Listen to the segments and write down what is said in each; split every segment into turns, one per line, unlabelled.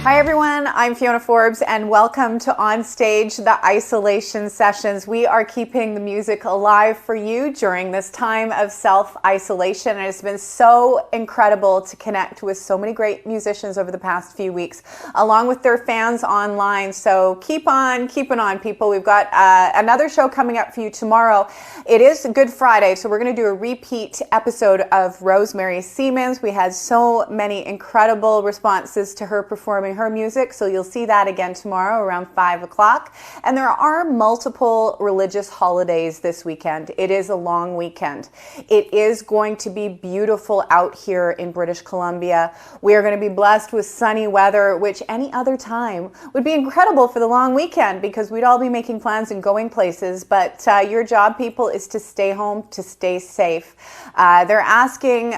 Hi everyone, I'm Fiona Forbes and welcome to ONSTAGE, the isolation sessions. We are keeping the music alive for you during this time of self-isolation. And it's been so incredible to connect with so many great musicians over the past few weeks, along with their fans online. So keep on keeping on, people. We've got another show coming up for you tomorrow. It is Good Friday, so we're going to do a repeat episode of Rosemary Siemens. We had so many incredible responses to her performing her music, so you'll see that again tomorrow around 5 o'clock. And there are multiple religious holidays this weekend. It is a long weekend. It is going to be beautiful out here in British Columbia. We are going to be blessed with sunny weather, which any other time would be incredible for the long weekend because we'd all be making plans and going places. But your job, people, is to stay home, to stay safe. They're asking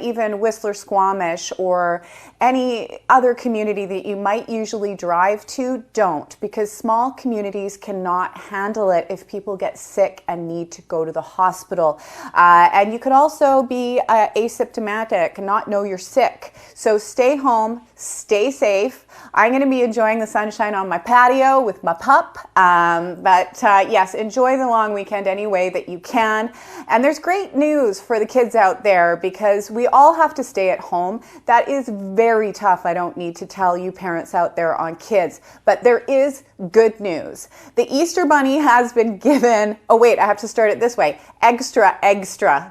even Whistler Squamish or any other community that you might usually drive to, don't, because small communities cannot handle it if people get sick and need to go to the hospital. And you could also be asymptomatic and not know you're sick. So stay home, stay safe. I'm going to be enjoying the sunshine on my patio with my pup. Yes, enjoy the long weekend any way that you can. And there's great news for the kids out there because we all have to stay at home. That is very tough. I don't need to tell you parents out there on kids, but there is good news. The Easter Bunny has been given, oh wait, I have to start it this way, extra.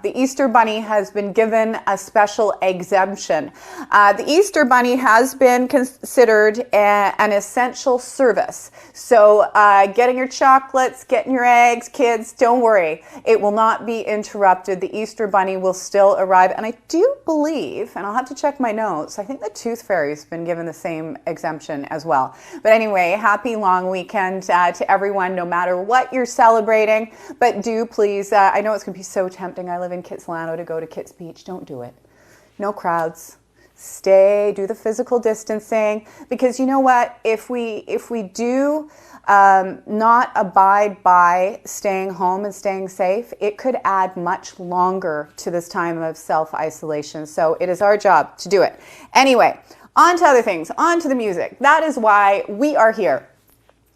The Easter Bunny has been given a special exemption. The Easter Bunny has been considered an essential service. So getting your chocolates, getting your eggs, kids, don't worry. It will not be interrupted. The Easter Bunny will still arrive. And I do believe, and I'll have to check my notes, I think the Tooth Fairy's been given the same exemption as well. But anyway, happy long weekend to everyone, no matter what you're celebrating. But do please, I know it's going to be so tempting. I live in Kitsilano to go to Kits Beach. Don't do it. No crowds. Stay, do the physical distancing, because you know what? If we do not abide by staying home and staying safe, it could add much longer to this time of self-isolation. So it is our job to do it. Anyway, on to other things, on to the music. That is why we are here.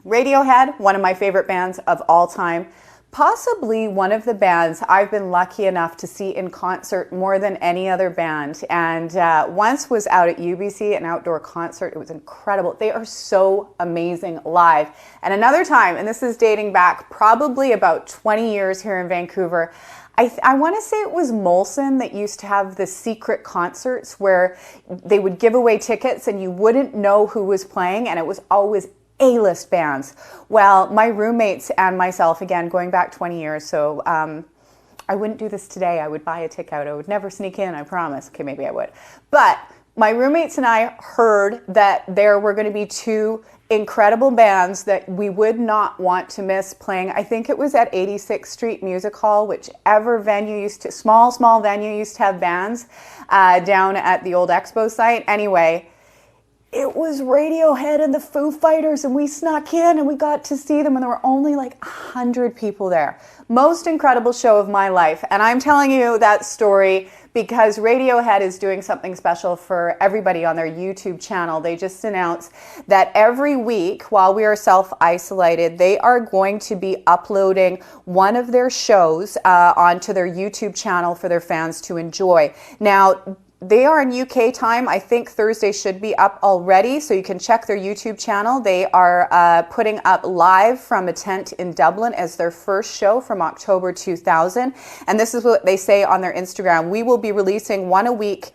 Radiohead, one of my favorite bands of all time. Possibly one of the bands I've been lucky enough to see in concert more than any other band. And once was out at UBC, an outdoor concert. It was incredible. They are so amazing live. And another time, and this is dating back probably about 20 years here in Vancouver, I want to say it was Molson that used to have the secret concerts where they would give away tickets and you wouldn't know who was playing, and it was always A-list bands. Well, my roommates and myself, again, going back 20 years, so I wouldn't do this today. I would buy a ticket out. I would never sneak in, I promise. Okay, maybe I would. But my roommates and I heard that there were going to be two incredible bands that we would not want to miss playing. I think it was at 86th Street Music Hall, whichever venue used to, small venue used to have bands down at the old expo site. Anyway, it was Radiohead and the Foo Fighters, and we snuck in and we got to see them, and there were only like 100 people there. Most incredible show of my life. And I'm telling you that story because Radiohead is doing something special for everybody on their YouTube channel. They just announced that every week while we are self-isolated, they are going to be uploading one of their shows onto their YouTube channel for their fans to enjoy. Now, they are in UK time. I think Thursday should be up already, so you can check their YouTube channel. They are putting up Live from a Tent in Dublin as their first show from October 2000. And this is what they say on their Instagram. We will be releasing one a week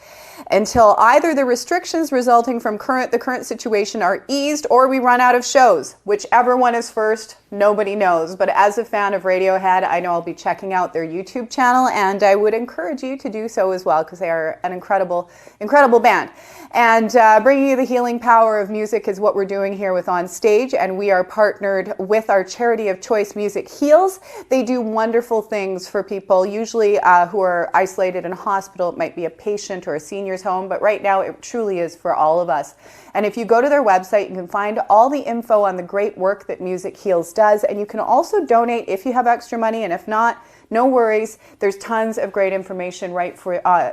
until either the restrictions resulting from the current situation are eased or we run out of shows. Whichever one is first, nobody knows. But as a fan of Radiohead, I know I'll be checking out their YouTube channel, and I would encourage you to do so as well because they are an incredible band. And bringing you the healing power of music is what we're doing here with ONSTAGE, and we are partnered with our charity of choice, Music Heals. They do wonderful things for people, usually who are isolated in a hospital. It might be a patient or a senior's home, but right now it truly is for all of us. And if you go to their website, you can find all the info on the great work that Music Heals does, and you can also donate if you have extra money, and if not, no worries. There's tons of great information right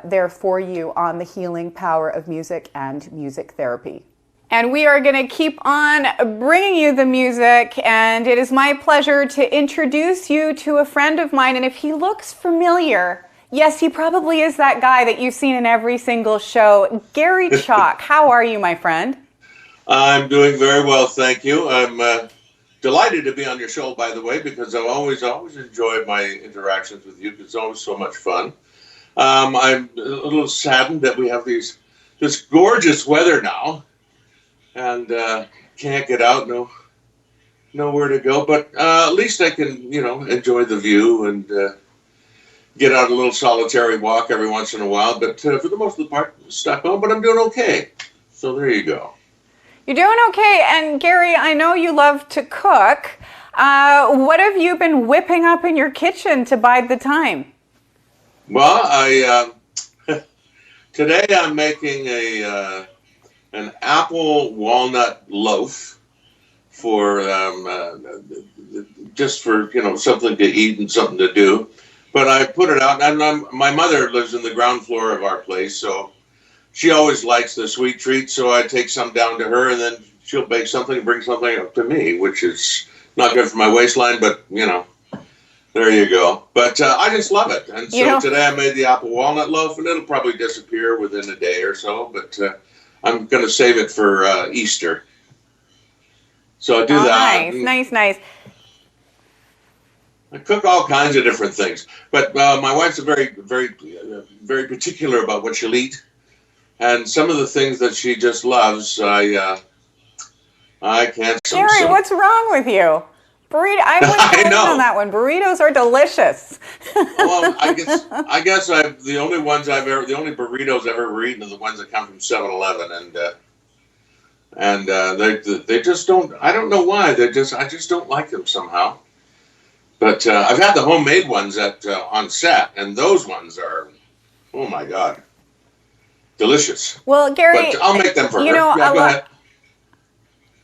there for you on the healing power of music and music therapy. And we are going to keep on bringing you the music, and it is my pleasure to introduce you to a friend of mine. And if he looks familiar, yes, he probably is that guy that you've seen in every single show. Garry Chalk, how are you, my friend?
I'm doing very well, thank you. I'm delighted to be on your show, by the way, because I've always enjoyed my interactions with you. It's always so much fun. I'm a little saddened that we have this gorgeous weather now, and can't get out, nowhere to go. But at least I can, enjoy the view and get out a little solitary walk every once in a while. But for the most of the part, stuck home. But I'm doing okay. So there you go.
You're doing okay. And Garry, I know you love to cook. What have you been whipping up in your kitchen to bide the time?
Well, today I'm making an apple walnut loaf for just for something to eat and something to do. But I put it out, and my mother lives in the ground floor of our place, so she always likes the sweet treats. So I take some down to her, and then she'll bake something and bring something up to me, which is not good for my waistline, but there you go. But I just love it. And so today I made the apple walnut loaf, and it'll probably disappear within a day or so. But I'm going to save it for Easter. So I do that.
Nice.
I cook all kinds of different things. But my wife's very particular about what she'll eat. And some of the things that she just loves, I can't.
Garry, what's wrong with you? Burrito. I went on that one. Burritos are delicious.
Well, I guess the only burritos I've ever eaten are the ones that come from 7-Eleven, and they just don't. I don't know why. I just don't like them somehow. But I've had the homemade ones on set, and those ones are, oh my God, delicious.
Well, Garry,
but I'll make them for her. Go ahead.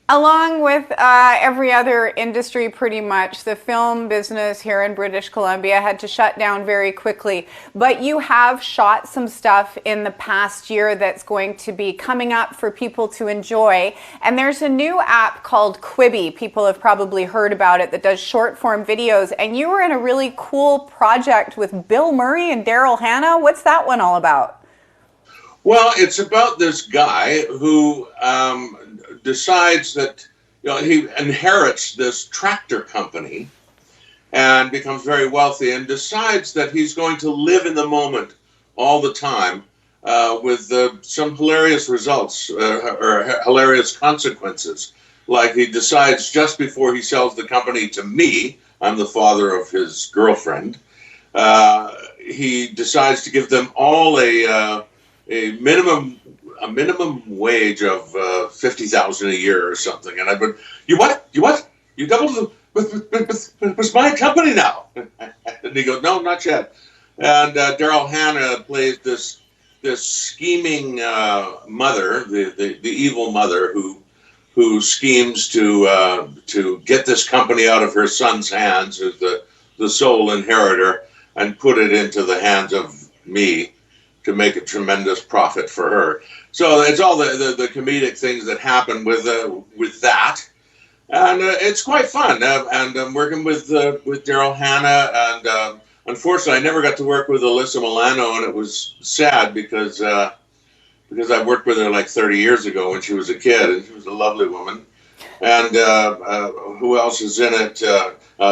Along with every other industry, pretty much, the film business here in British Columbia had to shut down very quickly. But you have shot some stuff in the past year that's going to be coming up for people to enjoy. And there's a new app called Quibi. People have probably heard about it, that does short form videos. And you were in a really cool project with Bill Murray and Daryl Hannah. What's that one all about?
Well, it's about this guy who decides that he inherits this tractor company and becomes very wealthy, and decides that he's going to live in the moment all the time with some hilarious results or hilarious consequences. Like, he decides just before he sells the company to me, I'm the father of his girlfriend, he decides to give them all a minimum wage of $50,000 a year or something. And I went, you what? You doubled with my company now? And he goes, no, not yet. And Daryl Hannah plays this scheming mother, the evil mother who schemes to get this company out of her son's hands as the sole inheritor and put it into the hands of me, to make a tremendous profit for her. So it's all the comedic things that happen with that, and it's quite fun. And I'm working with Daryl Hannah, and unfortunately, I never got to work with Alyssa Milano, and it was sad because I worked with her like 30 years ago when she was a kid, and she was a lovely woman. And who else is in it?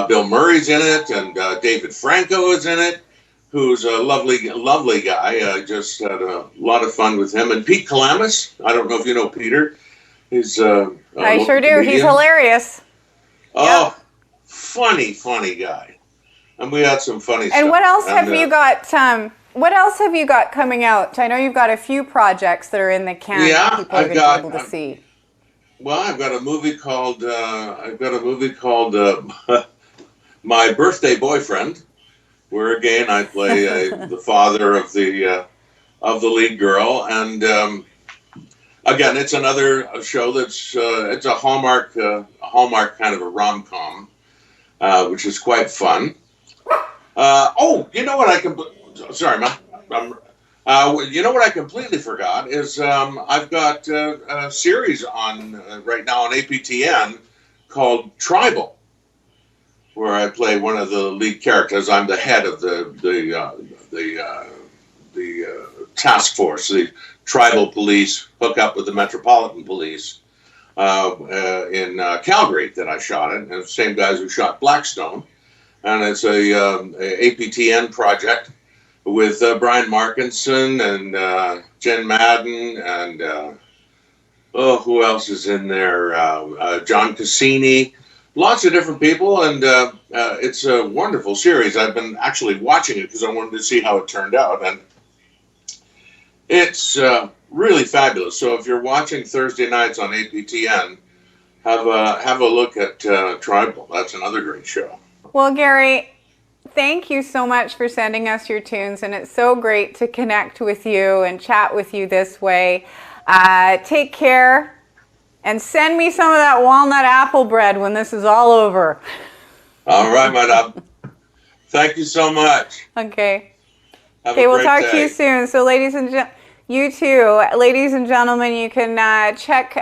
Bill Murray's in it, and David Franco is in it, who's a lovely guy. I just had a lot of fun with him. And Pete Calamus, I don't know if you know Peter. He's
I sure do. Comedian. He's hilarious.
Oh, yep. Funny guy. And we had some funny stuff.
And what else have you got? What else have you got coming out? I know you've got a few projects that are in the can that people are going to be able to see.
Well, I've got a movie called My Birthday Boyfriend, where again I play the father of the lead girl, and again it's another show that's it's a Hallmark kind of a rom-com, which is quite fun. Oh, you know what I can? Sorry, You know what I completely forgot is I've got a series on right now on APTN called Tribal, where I play one of the lead characters. I'm the head of the task force, the tribal police hook up with the Metropolitan Police in Calgary that I shot it, and the same guys who shot Blackstone. And it's a APTN project with Brian Markinson and Jen Madden and who else is in there? John Cassini, lots of different people, and it's a wonderful series. I've been actually watching it because I wanted to see how it turned out, and it's really fabulous. So if you're watching Thursday nights on APTN, have a look at Tribal. That's another great show.
Well, Garry, thank you so much for sending us your tunes, and it's so great to connect with you and chat with you this way. Take care, and send me some of that walnut apple bread when this is all over.
All right, madam. Thank you so much.
Okay.
Okay,
we'll talk to you soon. So, you too, ladies and gentlemen, you can check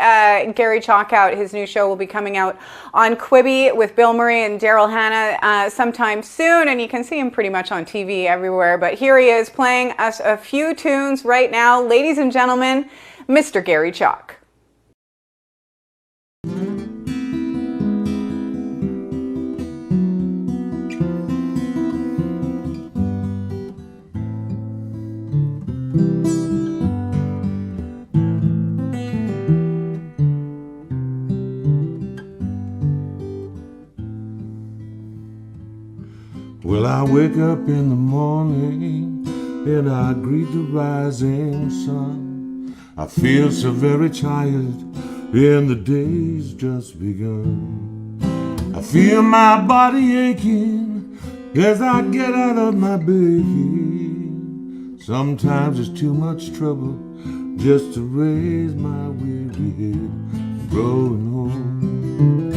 Garry Chalk out. His new show will be coming out on Quibi with Bill Murray and Daryl Hannah sometime soon, and you can see him pretty much on TV everywhere. But here he is playing us a few tunes right now. Ladies and gentlemen, Mr. Garry Chalk.
Well, I wake up in the morning and I greet the rising sun. I feel so very tired and the day's just begun. I feel my body aching as I get out of my bed. Sometimes it's too much trouble just to raise my weary head. Growing old,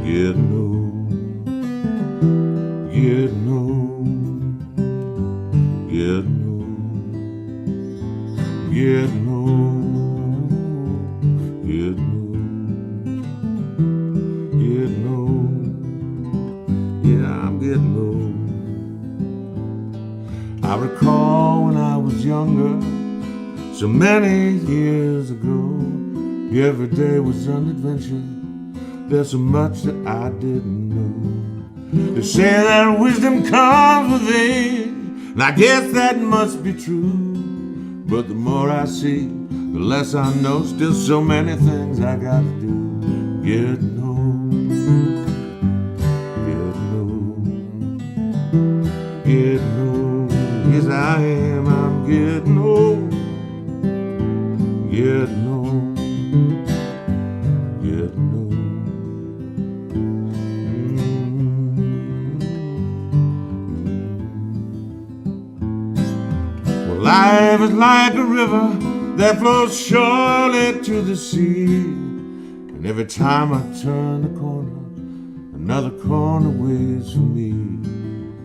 getting old. Getting old, getting old, getting old, getting old, getting old. Yeah, I'm getting old. I recall when I was younger, so many years ago, every day was an adventure. There's so much that I didn't know. They say that wisdom comes with age, and I guess that must be true. But the more I see, the less I know. Still so many things I gotta do. Getting old, getting old, getting old. Yes, I am, I'm getting old, getting old, getting old. Life is like a river that flows surely to the sea. And every time I turn the corner, another corner waits for me.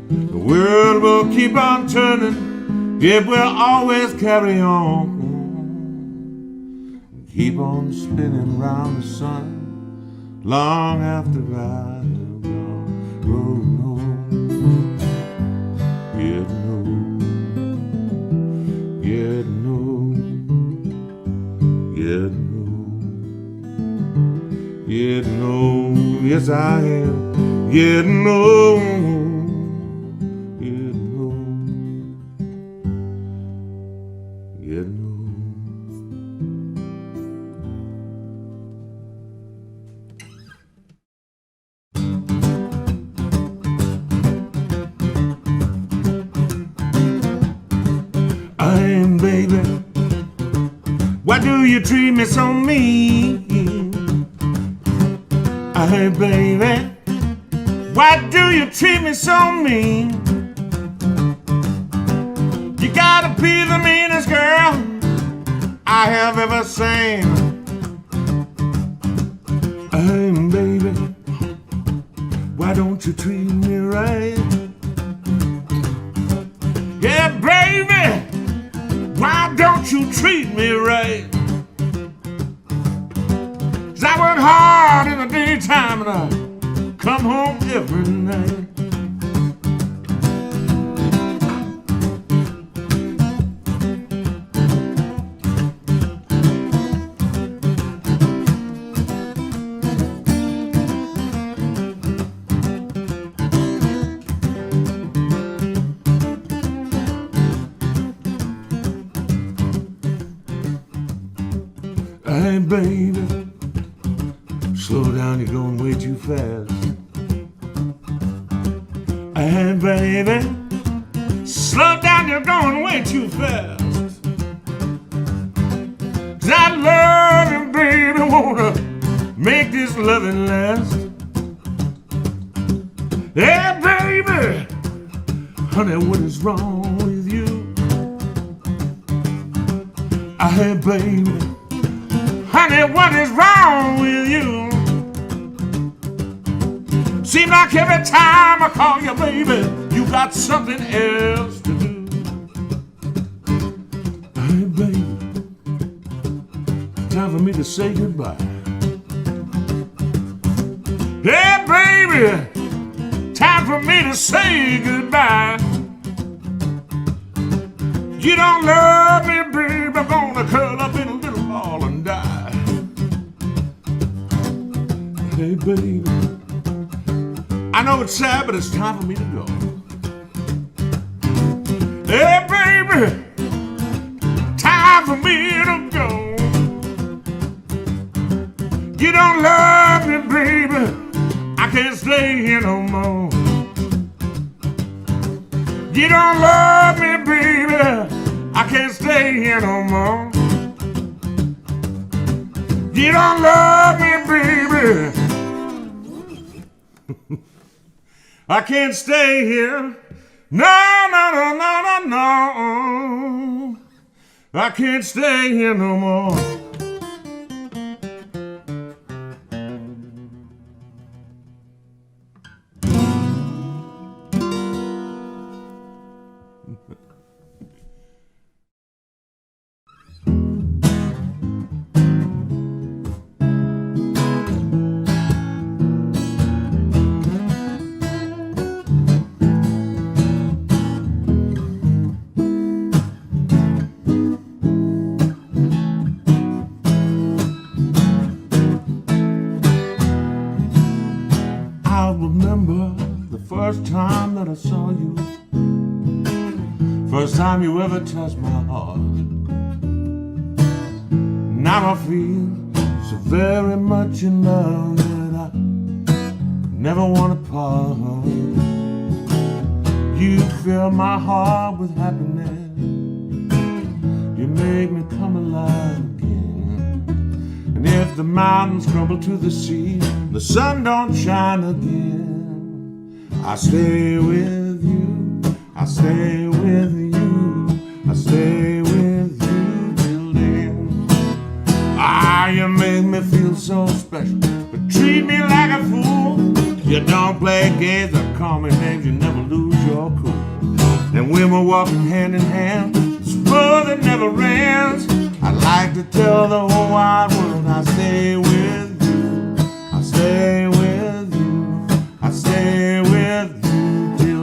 The world will keep on turning if we'll always carry on. And keep on spinning round the sun long after I am gone. Growing old, getting old. Getting old, getting old, yes I am, getting old, getting old, getting old. Baby, why do you treat me so mean? Hey, baby, why do you treat me so mean? You gotta be the meanest girl I have ever seen. Hey, baby, why don't you treat me right? Yeah, baby, Why don't you treat me right? 'Cause I work hard in the daytime and I come home every night. Hey baby, slow down, you're going way too fast. Hey baby, slow down, you're going way too fast. 'Cause I love you, baby, wanna make this loving last. Hey baby, honey, what is wrong with you? Hey baby, honey, what is wrong with you? Seems like every time I call you, baby, you got something else to do. Hey, baby, time for me to say goodbye. Hey, baby, time for me to say goodbye. You don't love me, baby, I'm gonna curl up in a little ball and die. Hey baby, I know it's sad, but it's time for me to go. Hey baby, time for me to go. You don't love me, baby, I can't stay here no more. You don't love me, baby, I can't stay here no more. You don't love me, baby, I can't stay here. No, no, no, no, no, no. I can't stay here no more. First time that I saw you, first time you ever touched my heart. Now I feel so very much in love that I never want to part. You fill my heart with happiness, you make me come alive again. And if the mountains crumble to the sea, the sun don't shine again, I stay with you, I stay with you, I stay with you till then. Ah, you make me feel so special, but treat me like a fool. You don't play games or call me names, you never lose your cool. And when we're walking hand in hand, it's fun that never ends. I like to tell the whole wide world I stay with you, I stay with you, I stay with you.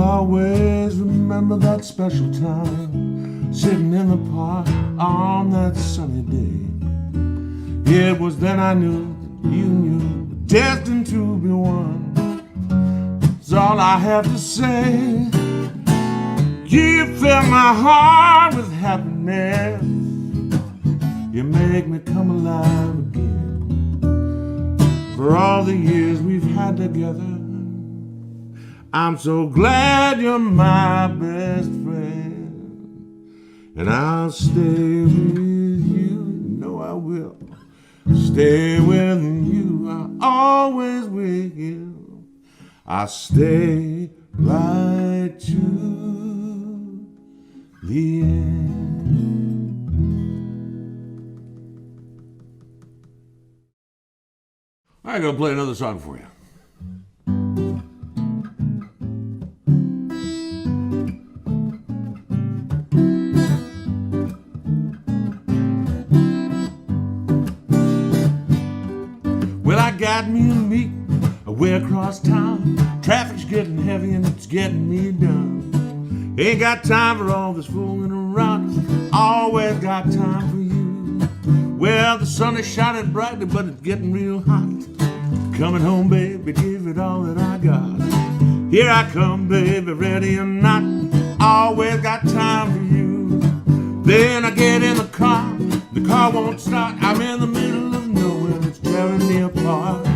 Always remember that special time, sitting in the park on that sunny day. It was then I knew that you knew, destined to be one. That's all I have to say. You fill my heart with happiness, you make me come alive again. for all the years we've had together. I'm so glad you're my best friend, and I'll stay with you. No, I will stay with you. I always will. I'll stay right to the end. I'm gonna play another song for you. Well, I got me a meet way across town. Traffic's getting heavy and it's getting me down. Ain't got time for all this fooling around. Always got time for you. Well, the sun is shining brightly, but it's getting real hot. Coming home, baby, give it all that I got. Here I come, baby, ready or not. Always got time for you. Then I get in the car won't start. I'm in the middle of nowhere, it's tearing me apart.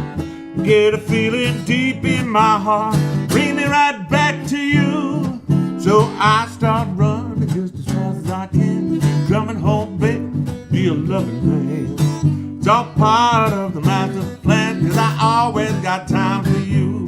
Get a feeling deep in my heart, bring me right back to you. So I start running just as fast as I can. Coming home, baby, be a loving man. It's all part of the master plan, 'cause I always got time for you.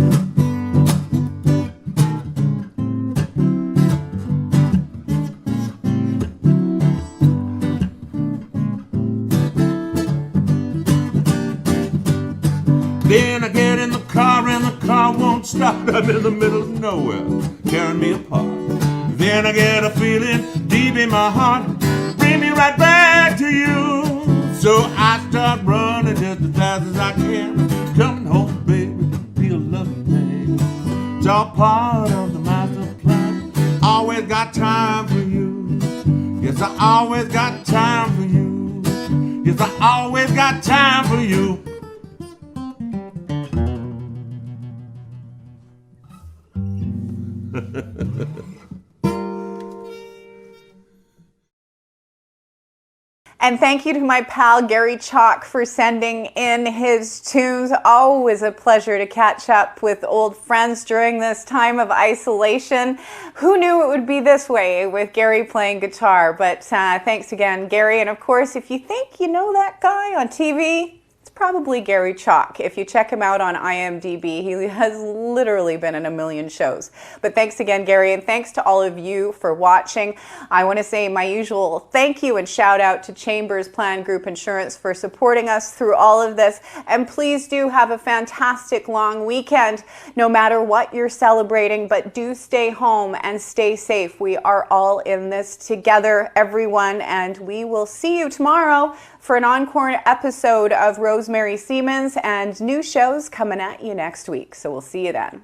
Then I get in the car and the car won't stop. I'm in the middle of nowhere, tearing me apart. Then I get a feeling deep in my heart, bring me right back to you. So I start running just as fast as I can. Coming home, baby, be a loving man. It's all part of the master plan. Always got time for you. Yes, I always got time for you. Yes, I always got time for you.
And thank you to my pal Garry Chalk for sending in his tunes. Always a pleasure to catch up with old friends during this time of isolation. Who knew it would be this way with Garry playing guitar? But thanks again, Garry. And of course, if you think you know that guy on TV, it's probably Garry Chalk. If you check him out on IMDb, he has literally been in a million shows. But thanks again, Garry, and thanks to all of you for watching. I want to say my usual thank you and shout out to Chambers Plan Group Insurance for supporting us through all of this. And please do have a fantastic long weekend, no matter what you're celebrating, but do stay home and stay safe. We are all in this together, everyone, and we will see you tomorrow for an encore episode of Rosemary Siemens and new shows coming at you next week. So we'll see you then.